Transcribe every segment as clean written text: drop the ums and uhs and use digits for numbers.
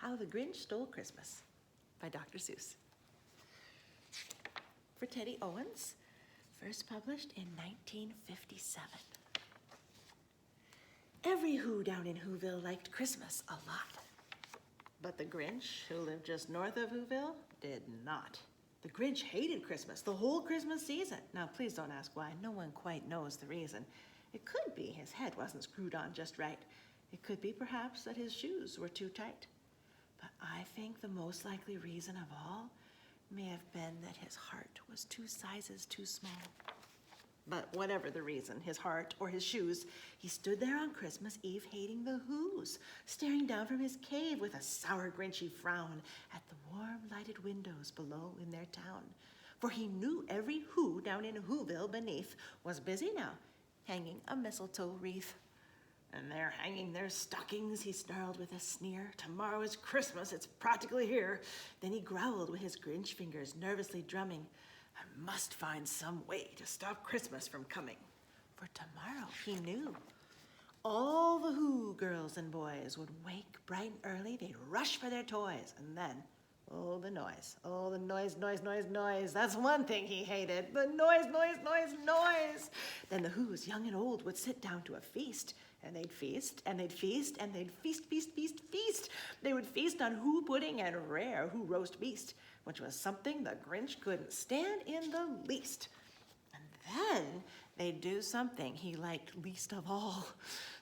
How the Grinch Stole Christmas by Dr. Seuss. For Teddy Owens, first published in 1957. Every Who down in Whoville liked Christmas a lot. But the Grinch, who lived just north of Whoville, did not. The Grinch hated Christmas, the whole Christmas season. Now, please don't ask why. No one quite knows the reason. It could be his head wasn't screwed on just right. It could be, perhaps, that his shoes were too tight. But I think the most likely reason of all may have been that his heart was 2 sizes too small. But whatever the reason, his heart or his shoes, he stood there on Christmas Eve hating the Whos, staring down from his cave with a sour, Grinchy frown at the warm, lighted windows below in their town. For he knew every Who down in Whoville beneath was busy now, hanging a mistletoe wreath. And they're hanging their stockings, he snarled with a sneer. Tomorrow is Christmas, it's practically here. Then he growled with his Grinch fingers nervously drumming. I must find some way to stop Christmas from coming. For tomorrow, he knew, all the Who girls and boys would wake bright and early. They'd rush for their toys. And then, oh, the noise. Oh, the noise, noise, noise, noise. That's one thing he hated. The noise, noise, noise, noise. Then the Whos, young and old, would sit down to a feast. And they'd feast, and they'd feast, and they'd feast, feast, feast, feast. They would feast on Who pudding and rare Who roast beast, which was something the Grinch couldn't stand in the least. And then they'd do something he liked least of all.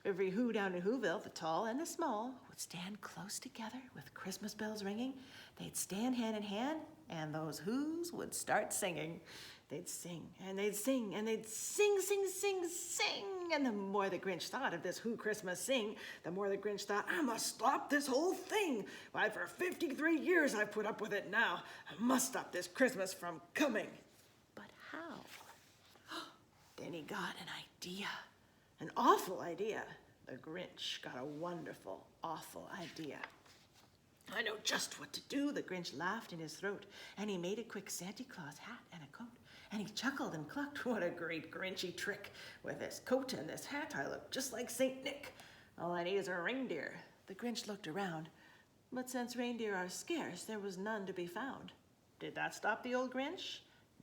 Every Who down in Whoville, the tall and the small, would stand close together with Christmas bells ringing. They'd stand hand in hand, and those Whos would start singing. They'd sing, and they'd sing, and they'd sing, sing, sing, sing. And the more the Grinch thought of this Who Christmas sing, the more the Grinch thought, I must stop this whole thing. Why, for 53 years I've put up with it now. I must stop this Christmas from coming. But how? Then he got an idea, an awful idea. The Grinch got a wonderful, awful idea. I know just what to do, the Grinch laughed in his throat, and he made a quick Santa Claus hat and a coat. And he chuckled and clucked, what a great Grinchy trick. With this coat and this hat, I look just like Saint Nick. All I need is a reindeer. The Grinch looked around, but since reindeer are scarce, there was none to be found. Did that stop the old Grinch?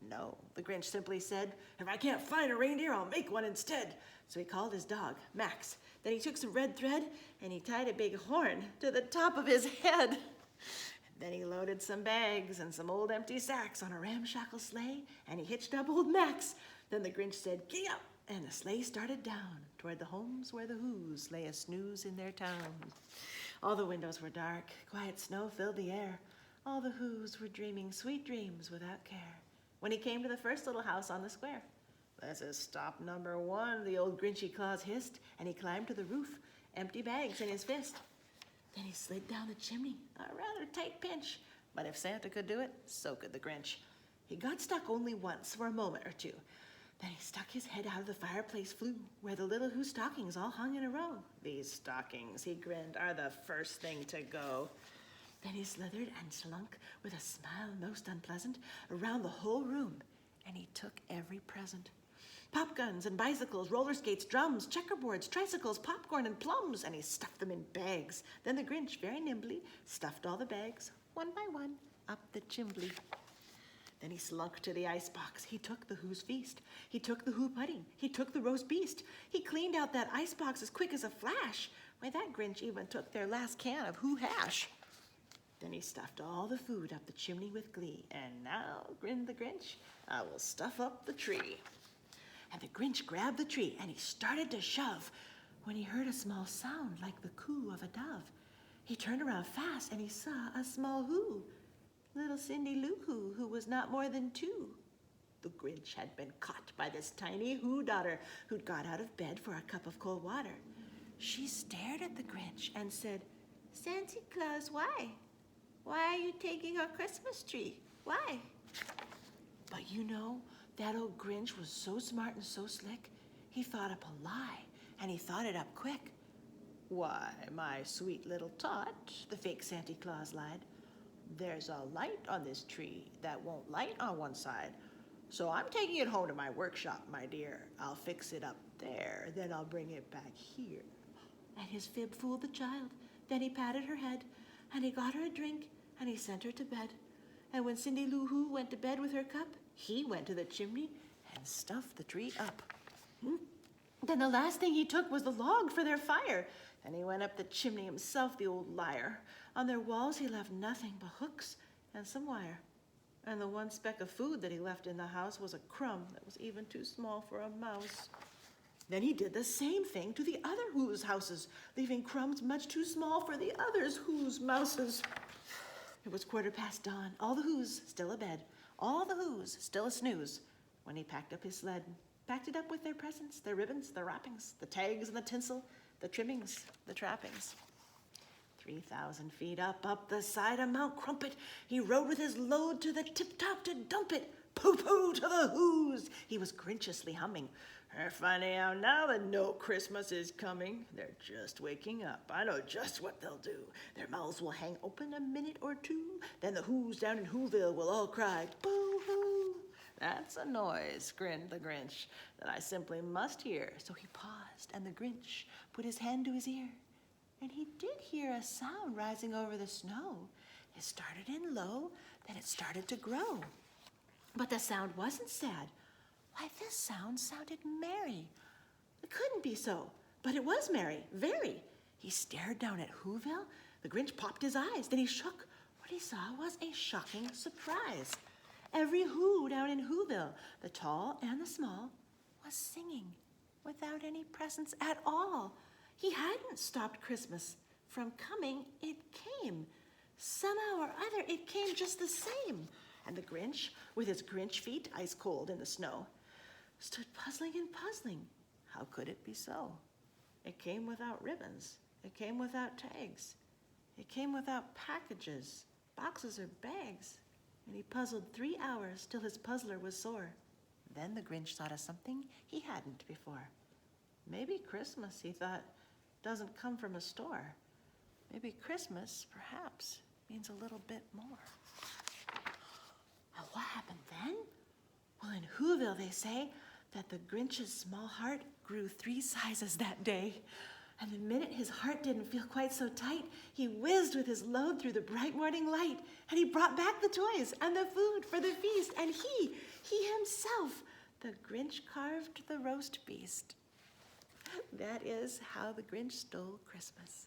No, the Grinch simply said, if I can't find a reindeer, I'll make one instead. So he called his dog, Max. Then he took some red thread and he tied a big horn to the top of his head. Then he loaded some bags and some old empty sacks on a ramshackle sleigh, and he hitched up old Max. Then the Grinch said, giddy up, and the sleigh started down toward the homes where the Whos lay a snooze in their town. All the windows were dark, quiet snow filled the air. All the Whos were dreaming sweet dreams without care. When he came to the first little house on the square, this is stop number 1, the old Grinchy Claus hissed, and he climbed to the roof, empty bags in his fist. Then he slid down the chimney, a rather tight pinch. But if Santa could do it, so could the Grinch. He got stuck only once for a moment or two. Then he stuck his head out of the fireplace flue, where the little Who stockings all hung in a row. These stockings, he grinned, are the first thing to go. Then he slithered and slunk with a smile most unpleasant around the whole room, and he took every present. Pop guns and bicycles, roller skates, drums, checkerboards, tricycles, popcorn and plums, and he stuffed them in bags. Then the Grinch, very nimbly, stuffed all the bags, one by one, up the chimbley. Then he slunk to the icebox. He took the Who's feast. He took the Who pudding. He took the roast beast. He cleaned out that icebox as quick as a flash. Why, that Grinch even took their last can of Who hash. Then he stuffed all the food up the chimney with glee. And now, grinned the Grinch, I will stuff up the tree. And the Grinch grabbed the tree, and he started to shove when he heard a small sound like the coo of a dove. He turned around fast, and he saw a small Who, little Cindy Lou Who, who was not more than 2. The Grinch had been caught by this tiny Who daughter who'd got out of bed for a cup of cold water. She stared at the Grinch and said, Santa Claus, why? Why are you taking our Christmas tree? Why? But you know, that old Grinch was so smart and so slick, he thought up a lie, and he thought it up quick. Why, my sweet little tot, the fake Santa Claus lied, there's a light on this tree that won't light on one side, so I'm taking it home to my workshop, my dear. I'll fix it up there, then I'll bring it back here. And his fib fooled the child. Then he patted her head. and he got her a drink, and he sent her to bed. And when Cindy Lou Who went to bed with her cup, he went to the chimney and stuffed the tree up. Then the last thing he took was the log for their fire, and he went up the chimney himself, the old liar. On their walls he left nothing but hooks and some wire. And the one speck of food that he left in the house was a crumb that was even too small for a mouse. Then he did the same thing to the other Who's houses, leaving crumbs much too small for the others' Who's mouses. It was 15:15 dawn, all the Who's still abed, all the Who's still a snooze, when he packed up his sled, packed it up with their presents, their ribbons, their wrappings, the tags and the tinsel, the trimmings, the trappings. 3,000 feet up the side of Mount Crumpet, he rode with his load to the tip-top to dump it. Pooh-pooh to the Who's, he was Grinchiously humming. They're finding out now that no Christmas is coming. They're just waking up. I know just what they'll do. Their mouths will hang open a minute or two. Then the Who's down in Whoville will all cry, boo-hoo. That's a noise, grinned the Grinch, that I simply must hear. So he paused, and the Grinch put his hand to his ear. And he did hear a sound rising over the snow. It started in low, then it started to grow. But the sound wasn't sad. Why, this sound sounded merry. It couldn't be so, but it was merry, very. He stared down at Whoville. The Grinch popped his eyes, then he shook. What he saw was a shocking surprise. Every Who down in Whoville, the tall and the small, was singing without any presents at all. He hadn't stopped Christmas from coming. It came. Somehow or other, it came just the same. And the Grinch, with his Grinch feet ice cold in the snow, stood puzzling and puzzling. How could it be so? It came without ribbons. It came without tags. It came without packages, boxes or bags. And he puzzled 3 hours till his puzzler was sore. Then the Grinch thought of something he hadn't before. Maybe Christmas, he thought, doesn't come from a store. Maybe Christmas, perhaps, means a little bit more. Well, what happened then? Well, in Whoville, they say that the Grinch's small heart grew 3 sizes that day. And the minute his heart didn't feel quite so tight, he whizzed with his load through the bright morning light, and he brought back the toys and the food for the feast, and he himself, the Grinch carved the roast beast. That is how the Grinch stole Christmas.